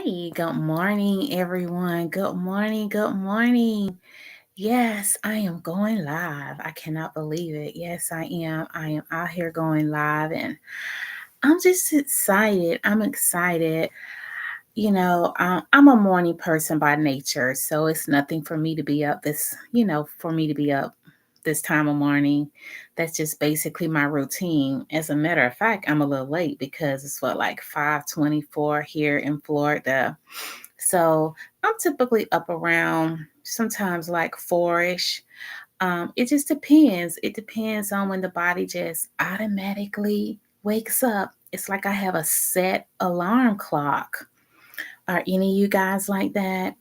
Hey, good morning, everyone. Good morning. Good morning. Yes, I am going live. I cannot believe it. Yes, I am. I am out here going live and I'm just excited. I'm excited. I'm a morning person by nature, so it's nothing for me to be up for me to be up this time of morning. That's just basically my routine. As a matter of fact, I'm a little late because it's like 5:24 here in Florida. So I'm typically up around sometimes like 4ish. It just depends. It depends on when the body just automatically wakes up. It's like I have a set alarm clock. Are any of you guys like that?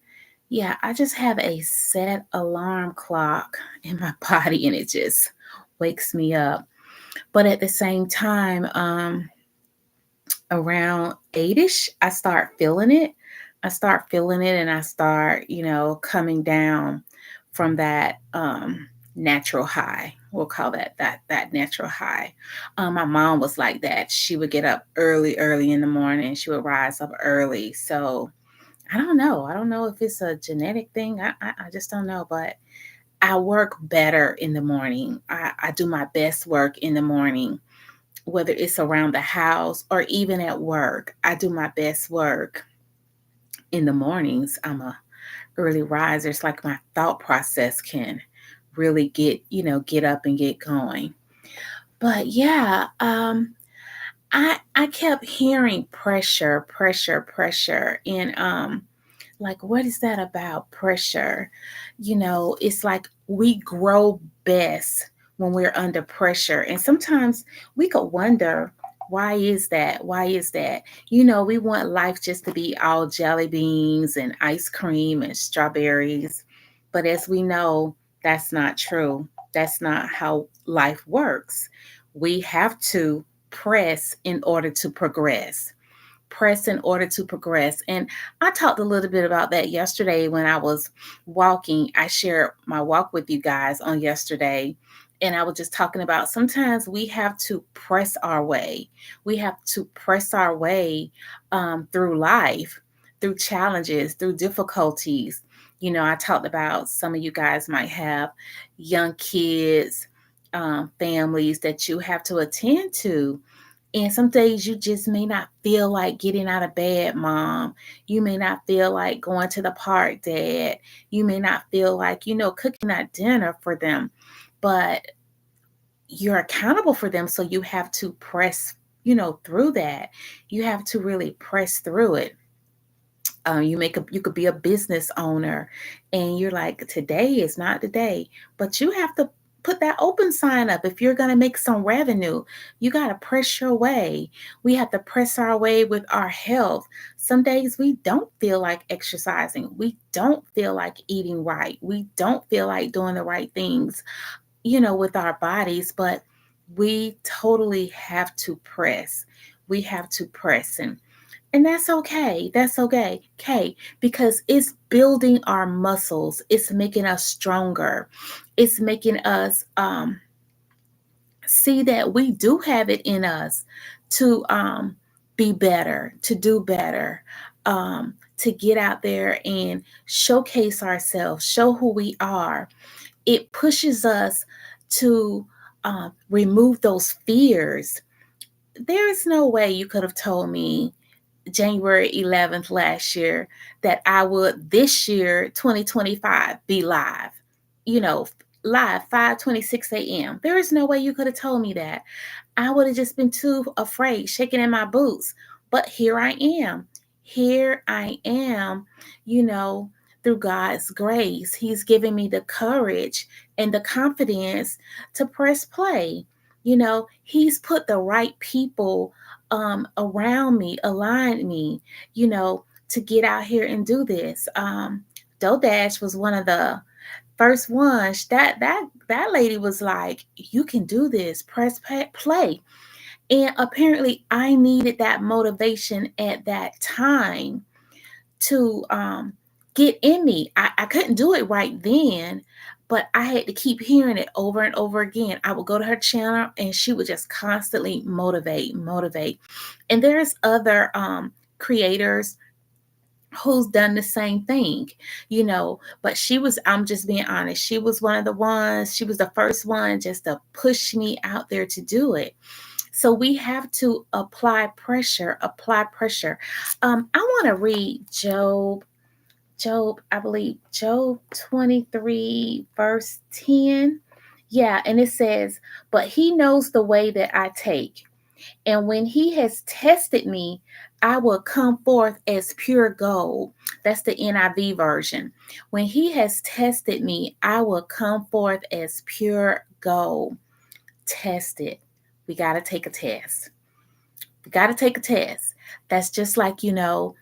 Yeah, I just have a set alarm clock in my body and it just wakes me up. But at the same time, around 8ish, I start feeling it. I start feeling it and I start, coming down from that natural high. We'll call that natural high. My mom was like that. She would get up early, early in the morning. She would rise up early. So I don't know. I don't know if it's a genetic thing. I just don't know. But I work better in the morning. I do my best work in the morning, whether it's around the house or even at work. I do my best work in the mornings. I'm a early riser. It's like my thought process can really get up and get going. But yeah, I kept hearing pressure, pressure, pressure, and like what is that about pressure? It's like we grow best when we're under pressure, and sometimes we could wonder, why is that? Why is that? We want life just to be all jelly beans and ice cream and strawberries, but as we know, that's not true. That's not how life works. We have to press in order to progress. Press in order to progress. And I talked a little bit about that yesterday when I was walking. I shared my walk with you guys on yesterday. And I was just talking about sometimes we have to press our way. We have to press our way through life, through challenges, through difficulties. I talked about some of you guys might have young kids, families that you have to attend to, and some days you just may not feel like getting out of bed, mom. You may not feel like going to the park, dad. You may not feel like, cooking that dinner for them. But you're accountable for them. So you have to press, through that. You have to really press through it. You could be a business owner and you're like, today is not the day, but you have to put that open sign up. If you're going to make some revenue, you got to press your way. We have to press our way with our health. Some days we don't feel like exercising. We don't feel like eating right. We don't feel like doing the right things, with our bodies, but we totally have to press. We have to press. And that's okay. That's okay. Okay. Because it's building our muscles. It's making us stronger. It's making us see that we do have it in us to be better, to do better, to get out there and showcase ourselves, show who we are. It pushes us to remove those fears. There is no way you could have told me January 11th last year that I would this year, 2025, be live, you know, live 5:26 a.m. There is no way you could have told me that. I would have just been too afraid, shaking in my boots. But here I am. Here I am, you know, through God's grace. He's given me the courage and the confidence to press play. He's put the right people around me, aligned me, to get out here and do this. DoDash was one of the first ones that lady was like, you can do this, play. And apparently I needed that motivation at that time to get in me. I couldn't do it right then, but I had to keep hearing it over and over again. I would go to her channel and she would just constantly motivate. And there's other creators who's done the same thing, but I'm just being honest, she was one of the ones, she was the first one just to push me out there to do it. So we have to apply pressure. I want to read Job, I believe Job 23, verse 10. Yeah, and it says, "But he knows the way that I take. And when he has tested me, I will come forth as pure gold." That's the NIV version. "When he has tested me, I will come forth as pure gold." Tested. We got to take a test. We got to take a test. That's just like, when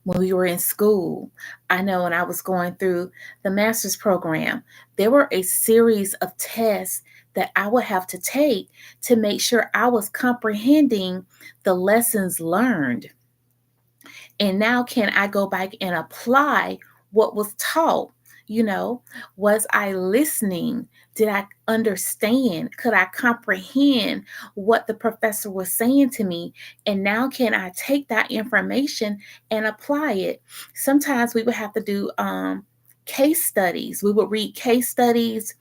we were in school. I know when I was going through the master's program, there were a series of tests that I would have to take to make sure I was comprehending the lessons learned. And now, can I go back and apply what was taught? You know, was I listening? Did I understand? Could I comprehend what the professor was saying to me? And now, can I take that information and apply it? Sometimes we would have to do case studies. We would read case studies,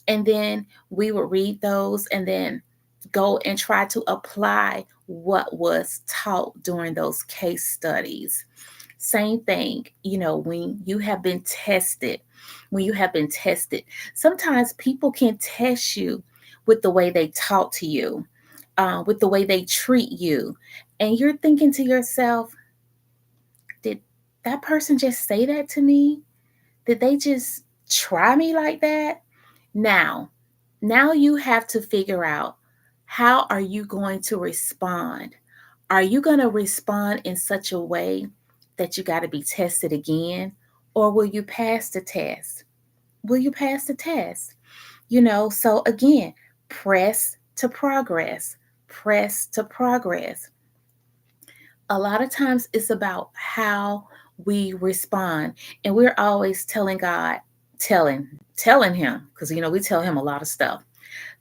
and then we would read those and then go and try to apply what was taught during those case studies. Same thing, when you have been tested, sometimes people can test you with the way they talk to you, with the way they treat you. And you're thinking to yourself, did that person just say that to me? Did they just try me like that? Now, now you have to figure out, how are you going to respond? Are you going to respond in such a way that you got to be tested again? Or will you pass the test? Will you pass the test? So again, press to progress, press to progress. A lot of times it's about how we respond. And we're always telling God, telling, telling him, because we tell him a lot of stuff.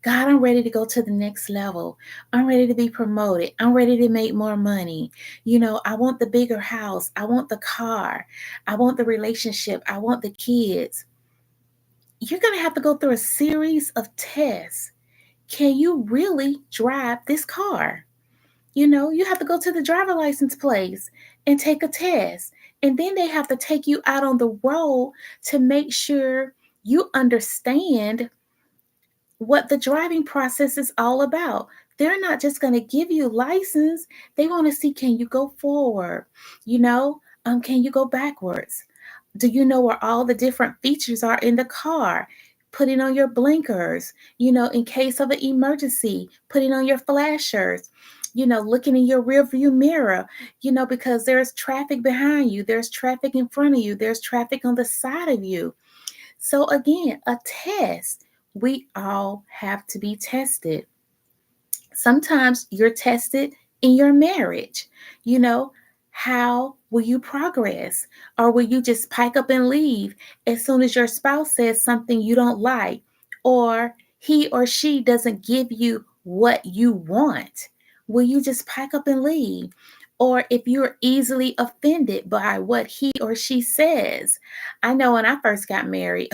God, I'm ready to go to the next level. I'm ready to be promoted. I'm ready to make more money. I want the bigger house. I want the car. I want the relationship. I want the kids. You're going to have to go through a series of tests. Can you really drive this car? You have to go to the driver license place and take a test. And then they have to take you out on the road to make sure you understand what the driving process is all about. They're not just going to give you a license. They want to see, can you go forward? Can you go backwards? Do you know where all the different features are in the car? Putting on your blinkers, in case of an emergency, putting on your flashers, looking in your rear view mirror, because there's traffic behind you, there's traffic in front of you, there's traffic on the side of you. So again, a test. We all have to be tested. Sometimes you're tested in your marriage. You know, how will you progress? Or will you just pack up and leave as soon as your spouse says something you don't like, or he or she doesn't give you what you want? Will you just pack up and leave? Or if you're easily offended by what he or she says. I know when I first got married,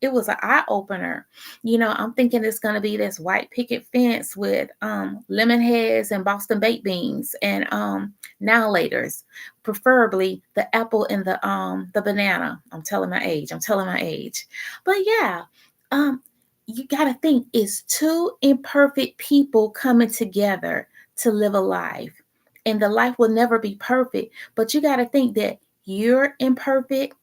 it was an eye opener. I'm thinking it's going to be this white picket fence with lemon heads and Boston baked beans and now laters, preferably the apple and the banana. I'm telling my age. But yeah, um you got to think, it's two imperfect people coming together to live a life. And the life will never be perfect, but you got to think that you're imperfect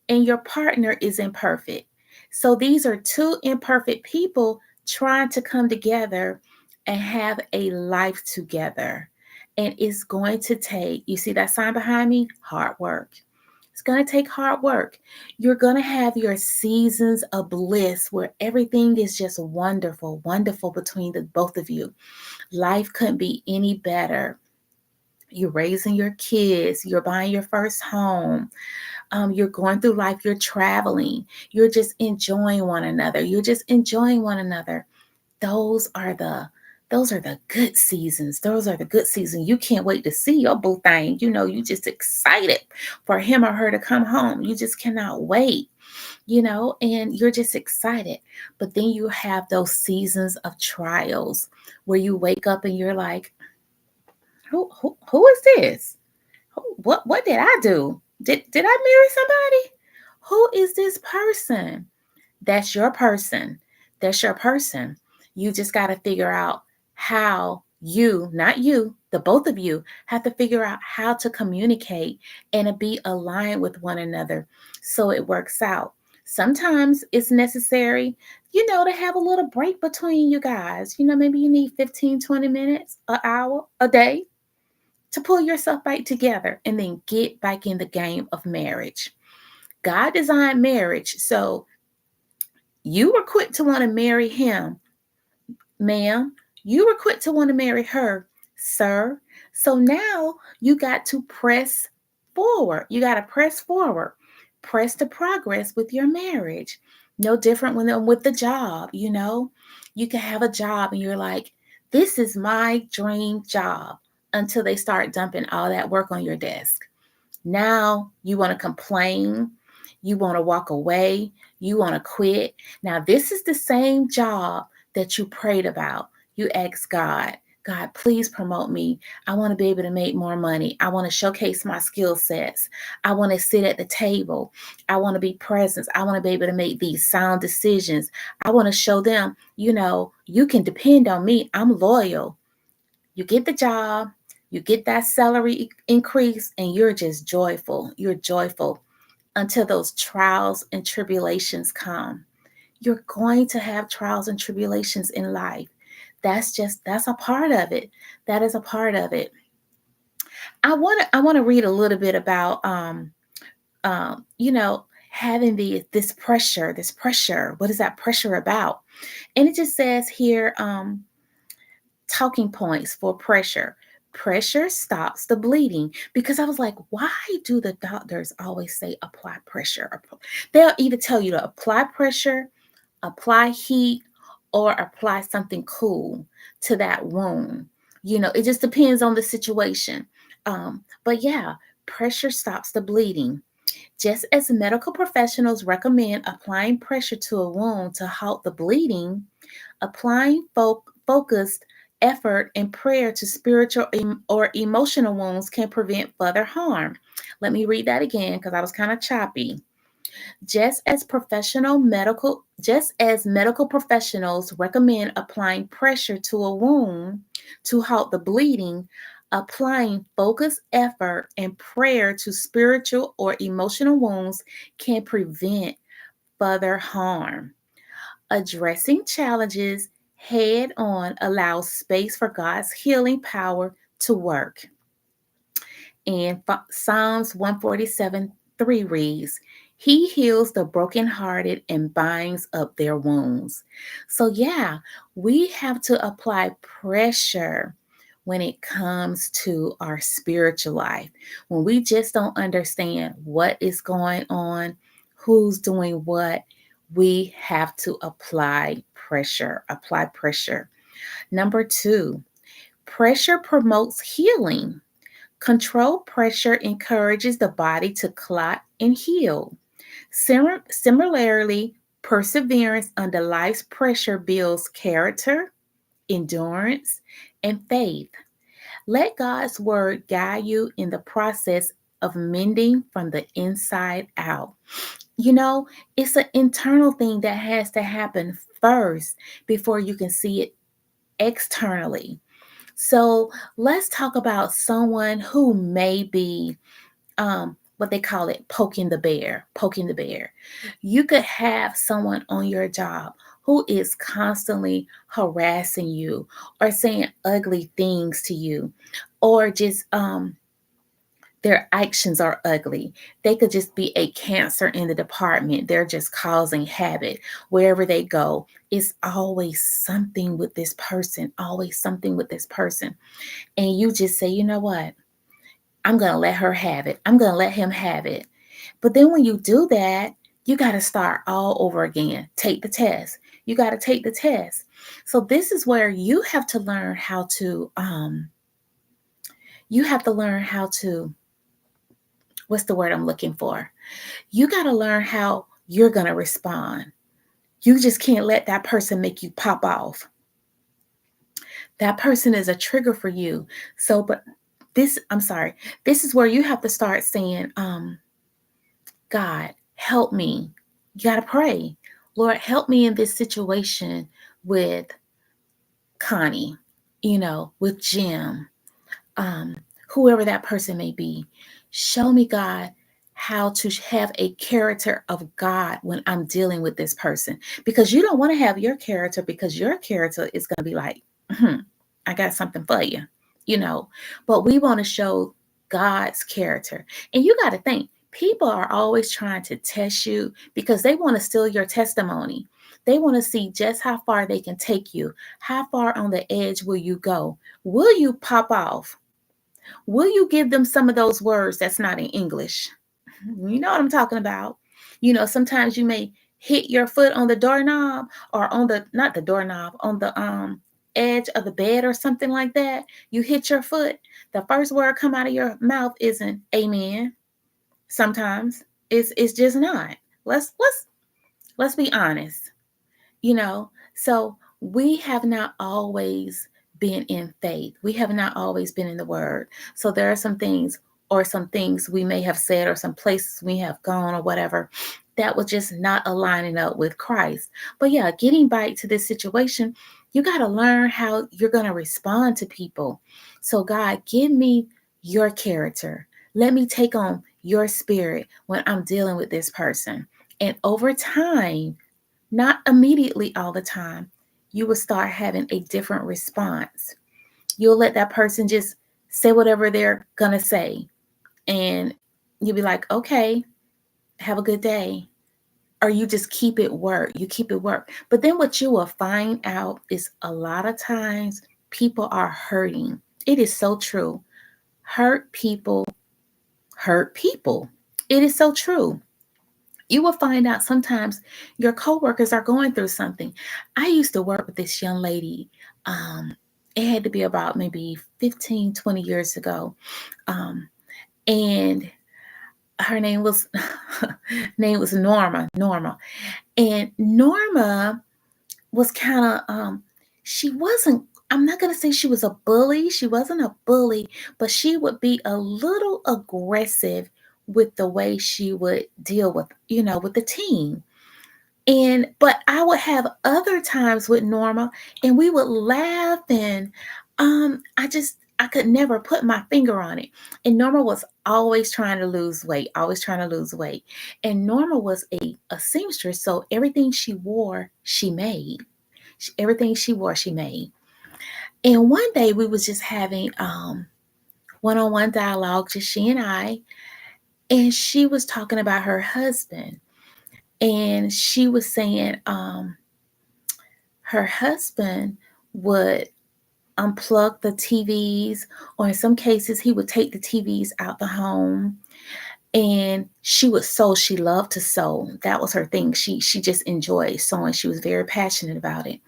and your partner is imperfect. So these are two imperfect people trying to come together and have a life together. And it's going to take, you see that sign behind me? Hard work. It's going to take hard work. You're going to have your seasons of bliss where everything is just wonderful, wonderful between the both of you. Life couldn't be any better. You're raising your kids, you're buying your first home, you're going through life, you're traveling, you're just enjoying one another. Those are Those are the good seasons. Those are the good seasons. You can't wait to see your boo thing. You just excited for him or her to come home. You just cannot wait, and you're just excited. But then you have those seasons of trials where you wake up and you're like, who is this? What did I do? Did I marry somebody? Who is this person? That's your person. That's your person. You just got to figure out how you, not you, the both of you have to figure out how to communicate and to be aligned with one another so it works out. Sometimes it's necessary, to have a little break between you guys. Maybe you need 15, 20 minutes, an hour, a day to pull yourself back together and then get back in the game of marriage. God designed marriage, so you were quick to want to marry him, ma'am. You were quick to want to marry her, sir. So now you got to press forward. You got to press forward. Press to progress with your marriage. No different when with the job. You can have a job and you're like, this is my dream job until they start dumping all that work on your desk. Now you want to complain. You want to walk away. You want to quit. Now, this is the same job that you prayed about. You asked God, God, please promote me. I want to be able to make more money. I want to showcase my skill sets. I want to sit at the table. I want to be present. I want to be able to make these sound decisions. I want to show them, you can depend on me. I'm loyal. You get the job, you get that salary increase, and you're just joyful. You're joyful until those trials and tribulations come. You're going to have trials and tribulations in life. That's a part of it. That is a part of it. I want to read a little bit about having this pressure, What is that pressure about? And it just says here, talking points for pressure. Pressure stops the bleeding, because I was like, why do the doctors always say apply pressure? They'll either tell you to apply pressure, apply heat, or apply something cool to that wound. It just depends on the situation. But yeah, pressure stops the bleeding. Just as medical professionals recommend applying pressure to a wound to halt the bleeding, applying focused effort and prayer to spiritual or emotional wounds can prevent further harm. Let me read that again because I was kind of choppy. Just as medical professionals recommend applying pressure to a wound to halt the bleeding, applying focused effort and prayer to spiritual or emotional wounds can prevent further harm. Addressing challenges head on allows space for God's healing power to work. And Psalms 147:3 reads, He heals the brokenhearted and binds up their wounds. So, yeah, we have to apply pressure when it comes to our spiritual life. When we just don't understand what is going on, who's doing what, we have to apply pressure. Apply pressure. Number 2, pressure promotes healing. Controlled pressure encourages the body to clot and heal. Similarly, perseverance under life's pressure builds character, endurance, and faith. Let God's word guide you in the process of mending from the inside out. It's an internal thing that has to happen first before you can see it externally. So let's talk about someone who may be what they call it, poking the bear. Poking the bear. You could have someone on your job who is constantly harassing you or saying ugly things to you, or just their actions are ugly. They could just be a cancer in the department. They're just causing havoc wherever they go. It's always something with this person, always something with this person. And you just say, you know what? I'm going to let her have it. I'm going to let him have it. But then when you do that, you got to start all over again. Take the test. You got to take the test. So this is where you have to learn how to you have to learn how to, what's the word I'm looking for? You got to learn how you're going to respond. You just can't let that person make you pop off. That person is a trigger for you. So, but this, I'm sorry, this is where you have to start saying, God, help me. You got to pray. Lord, help me in this situation with Connie, with Jim, um, whoever that person may be. Show me, God, how to have a character of God when I'm dealing with this person. Because you don't want to have your character, because your character is going to be like, I got something for you, you know. But we want to show God's character. And you got to think, people are always trying to test you because they want to steal your testimony. They want to see just how far they can take you. How far on the edge will you go? Will you pop off? Will you give them some of those words that's not in English? You know what I'm talking about. Sometimes you may hit your foot on the doorknob, or on the, not the doorknob, on the edge of the bed or something like that. You hit your foot. The first word come out of your mouth isn't amen. Sometimes it's just not. Let's be honest. So we have not always been in faith. We have not always been in the word. So there are some things, or some things we may have said, or some places we have gone, or whatever, that was just not aligning up with Christ. But yeah, getting back to this situation, you got to learn how you're going to respond to people. So God, give me your character. Let me take on your spirit when I'm dealing with this person. And over time, not immediately all the time, you will start having a different response. You'll let that person just say whatever they're going to say. And you'll be like, okay, have a good day. Or you just keep it work. You keep it work. But then what you will find out is, a lot of times people are hurting. It is so true. Hurt people hurt people. It is so true. You will find out sometimes your coworkers are going through something. I used to work with this young lady. Um, it had to be about maybe 15, 20 years ago. And her name was Norma. And Norma was kind of she wasn't, I'm not going to say she was a bully. She wasn't a bully, but she would be a little aggressive with the way she would deal with, with the team. And but I would have other times with Norma, and we would laugh, and I could never put my finger on it. And Norma was always trying to lose weight, always trying to lose weight. And Norma was a seamstress, so everything she wore, she made. Everything she wore, she made. And one day we was just having one-on-one dialogue, just she and I, and she was talking about her husband. And she was saying her husband would unplug the TVs, or in some cases, he would take the TVs out the home. And she would sew. She loved to sew. That was her thing. She just enjoyed sewing. She was very passionate about it.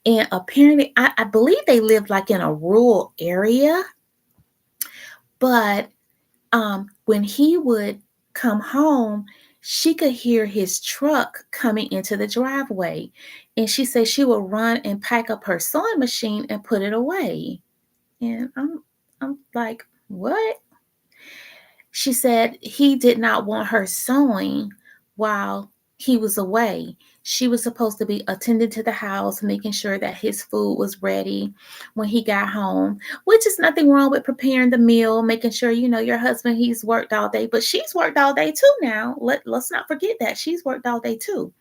And apparently, I believe they lived like in a rural area. But when he would come home, she could hear his truck coming into the driveway. And she said she would run and pack up her sewing machine and put it away. And I'm like, what? She said he did not want her sewing while he was away. She was supposed to be attending to the house, making sure that his food was ready when he got home, which is nothing wrong with preparing the meal, making sure, your husband, he's worked all day, but she's worked all day too now. Let's not forget that she's worked all day too.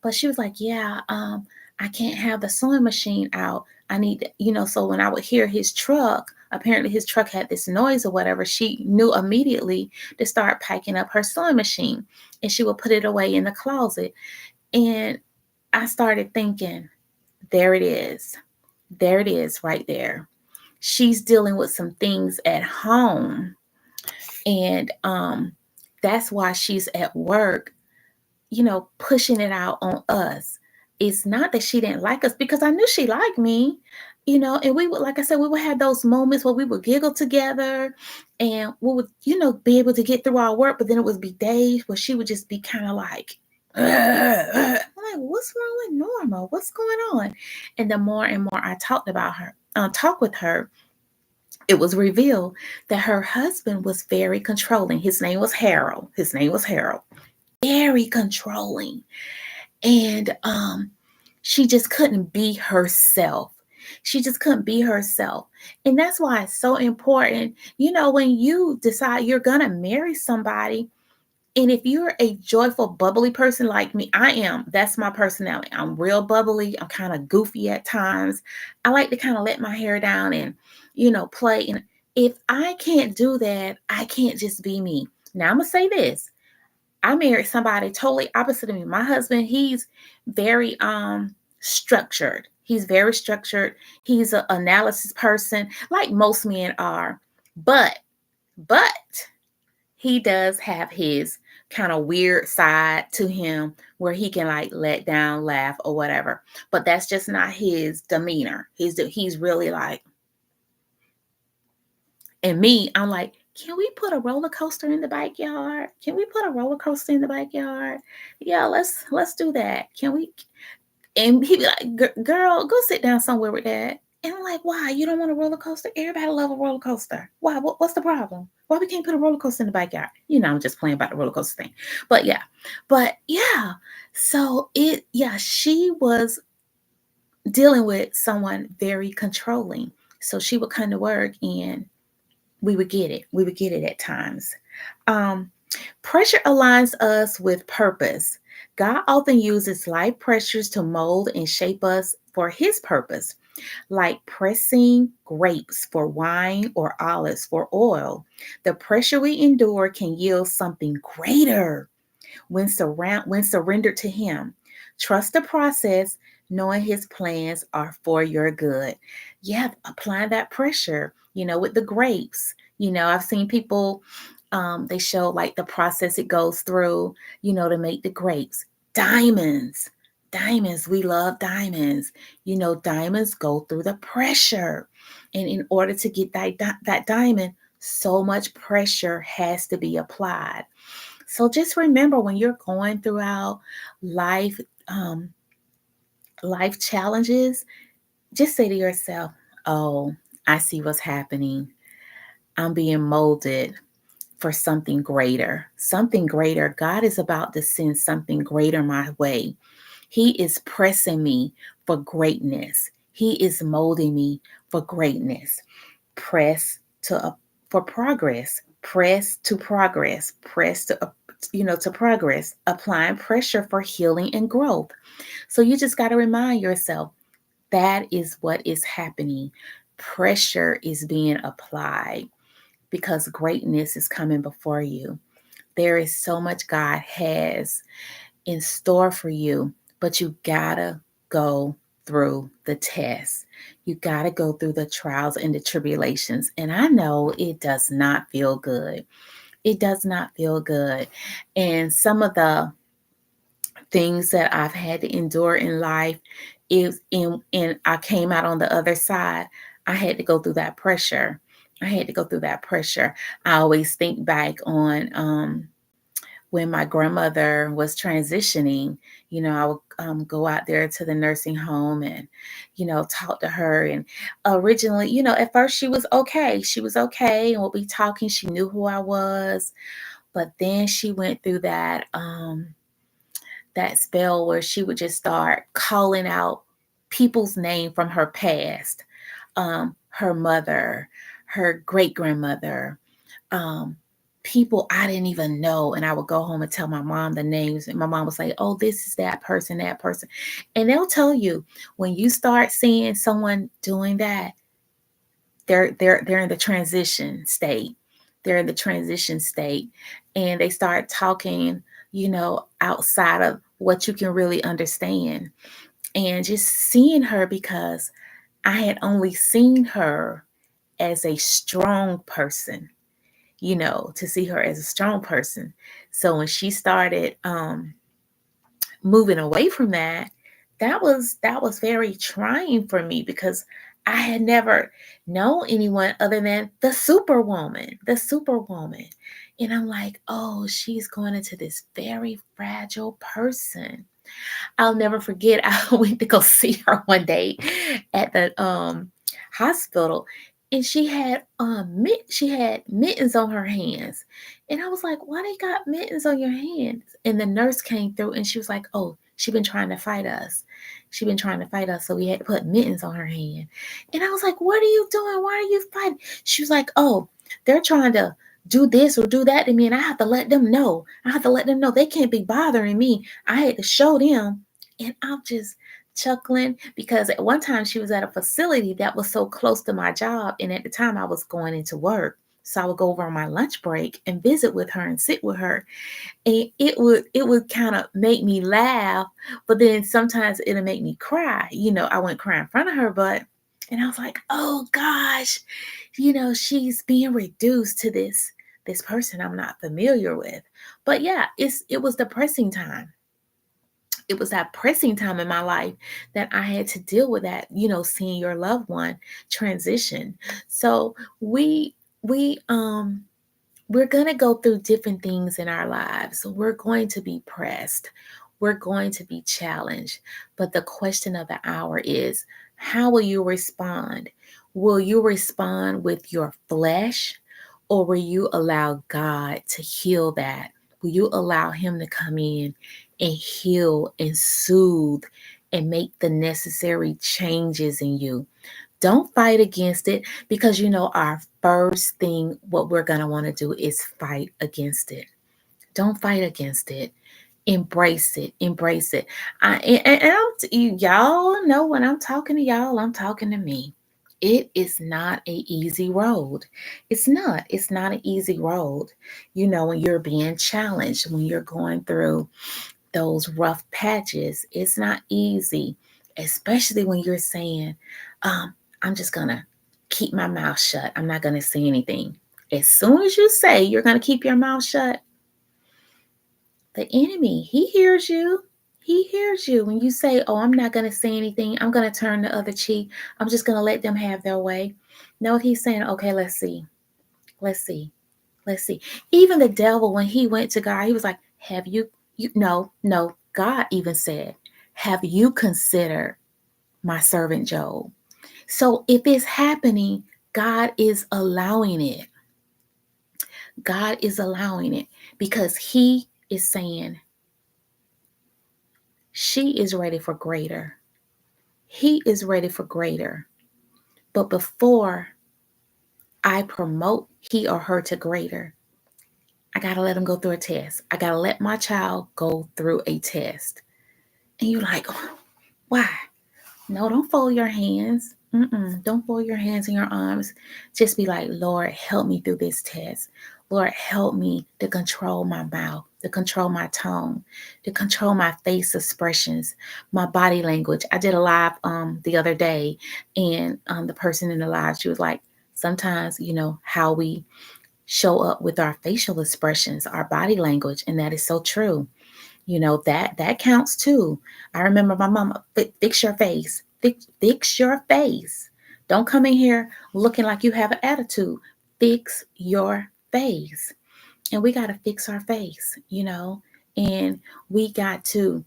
But she was like, yeah, I can't have the sewing machine out. I need, so when I would hear his truck, apparently his truck had this noise or whatever, she knew immediately to start packing up her sewing machine, and she would put it away in the closet. And I started thinking, there it is. There it is right there. She's dealing with some things at home. And that's why she's at work, pushing it out on us. It's not that she didn't like us because I knew she liked me, and we would, like I said, we would have those moments where we would giggle together and we would, be able to get through our work, but then it would be days where she would just be kind of like, "Ugh, ugh." I'm like, what's wrong with Norma? What's going on? And the more and more I talk with her, it was revealed that her husband was very controlling. His name was Harold. His name was Harold. Very controlling. And she just couldn't be herself. She just couldn't be herself. And that's why it's so important, when you decide you're going to marry somebody, and if you're a joyful, bubbly person like me, I am. That's my personality. I'm real bubbly. I'm kind of goofy at times. I like to kind of let my hair down and, play. And if I can't do that, I can't just be me. Now, I'm going to say this. I married somebody totally opposite of me. My husband, he's very structured. He's very structured. He's an analysis person, like most men are. But he does have his kind of weird side to him where he can like let down, laugh, or whatever. But that's just not his demeanor. He's really like, and me, I'm like, can we put a roller coaster in the backyard? Can we put a roller coaster in the backyard? Yeah, let's do that. Can we? And he be like, girl, go sit down somewhere with that. And I'm like, why? You don't want a roller coaster? Everybody love a roller coaster. Why? What's the problem? Why we can't put a roller coaster in the backyard? I'm just playing about the roller coaster thing. But yeah. So she was dealing with someone very controlling. So she would come to work and we would get it. We would get it at times. Um, Pressure aligns us with purpose. God often uses life pressures to mold and shape us for his purpose, like pressing grapes for wine or olives for oil. The pressure we endure can yield something greater when surrendered to him. Trust the process, knowing his plans are for your good. Yeah, apply that pressure, with the grapes. I've seen people, they show like the process it goes through, to make the grapes. Diamonds. Diamonds, we love diamonds. Diamonds go through the pressure. And in order to get that diamond, so much pressure has to be applied. So just remember when you're going throughout life, um, life challenges, just say to yourself, oh, I see what's happening. I'm being molded for something greater. Something greater. God is about to send something greater my way. He is pressing me for greatness. He is molding me for greatness. Press for progress. Press to progress. Press to progress. Applying pressure for healing and growth. So you just got to remind yourself that is what is happening. Pressure is being applied because greatness is coming before you. There is so much God has in store for you, but you gotta go through the test. You gotta go through the trials and the tribulations. And I know it does not feel good. It does not feel good. And some of the things that I've had to endure in life is and I came out on the other side. I had to go through that pressure. I had to go through that pressure. I always think back on when my grandmother was transitioning. I would go out there to the nursing home and, talk to her. And originally, at first she was okay. She was okay. And we'll be talking. She knew who I was. But then she went through that spell where she would just start calling out people's name from her past, her mother, her great grandmother, um, people I didn't even know. And I would go home and tell my mom the names. And my mom was like, oh, this is that person, that person. And they'll tell you when you start seeing someone doing that, they're in the transition state. They're in the transition state and they start talking, outside of what you can really understand. And just seeing her because I had only seen her as a strong person, to see her as a strong person. So when she started moving away from that, that was very trying for me because I had never known anyone other than the superwoman. And I'm like, oh, she's going into this very fragile person. I'll never forget. I went to go see her one day at the hospital, and she had mittens on her hands, and I was like, "Why they got mittens on your hands?" And the nurse came through, and she was like, "Oh, she been trying to fight us. She been trying to fight us, so we had to put mittens on her hand." And I was like, "What are you doing? Why are you fighting?" She was like, "Oh, they're trying to." Do this or do that to me, and I have to let them know. I have to let them know they can't be bothering me. I had to show them. And I'm just chuckling because at one time she was at a facility that was so close to my job. And at the time I was going into work. So I would go over on my lunch break and visit with her and sit with her. And it would kind of make me laugh, but then sometimes it'll make me cry. I wouldn't cry in front of her, but and I was like, oh gosh, she's being reduced to this person I'm not familiar with. But yeah, it was depressing time. It was that pressing time in my life that I had to deal with that, seeing your loved one transition. So we we're going to go through different things in our lives. We're going to be pressed. We're going to be challenged. But the question of the hour is, how will you respond? Will you respond with your flesh, or will you allow God to heal that? Will you allow Him to come in and heal and soothe and make the necessary changes in you? Don't fight against it, because our first thing, what we're going to want to do is fight against it. Don't fight against it. Embrace it. Embrace it. Y'all know when I'm talking to y'all, I'm talking to me. It is not a easy road. It's not. It's not an easy road. When you're being challenged, when you're going through those rough patches, it's not easy, especially when you're saying, I'm just going to keep my mouth shut. I'm not going to say anything. As soon as you say you're going to keep your mouth shut, the enemy, he hears you. He hears you when you say, oh, I'm not going to say anything. I'm going to turn the other cheek. I'm just going to let them have their way. No, he's saying, okay, let's see. Let's see. Let's see. Even the devil, when he went to God, he was like, have you, no. God even said, have you considered my servant Job? So if it's happening, God is allowing it. God is allowing it because He is saying she is ready for greater. He is ready for greater. But before I promote he or her to greater, I got to let him go through a test. I got to let my child go through a test. And you're like, oh, why? No, don't fold your hands. Don't fold your hands in your arms. Just be like, Lord, help me through this test. Lord, help me to control my mouth, to control my tone, to control my face expressions, my body language. I did a live the other day, and the person in the live, she was like, sometimes, how we show up with our facial expressions, our body language, and that is so true. That counts too. I remember my mama, fix your face. Fix your face. Don't come in here looking like you have an attitude. Fix your face. And we got to fix our face. And we got to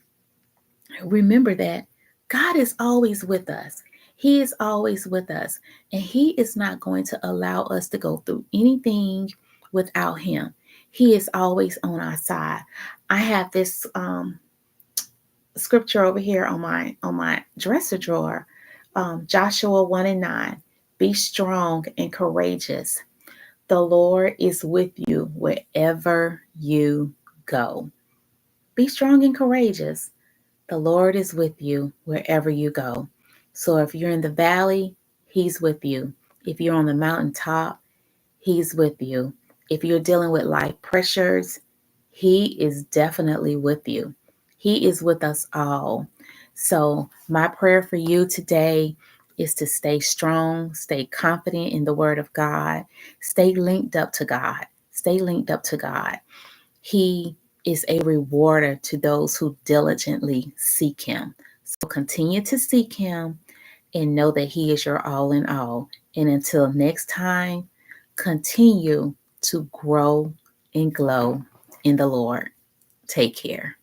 remember that God is always with us. He is always with us. And He is not going to allow us to go through anything without Him. He is always on our side. I have this scripture over here on my dresser drawer, Joshua 1:9. Be strong and courageous. The Lord is with you wherever you go. Be strong and courageous. The Lord is with you wherever you go. So if you're in the valley, He's with you. If you're on the mountaintop, He's with you. If you're dealing with life pressures, He is definitely with you. He is with us all. So, my prayer for you today is to stay strong, stay confident in the Word of God, stay linked up to God. Stay linked up to God. He is a rewarder to those who diligently seek Him. So continue to seek Him and know that He is your all in all. And until next time, continue to grow and glow in the Lord. Take care.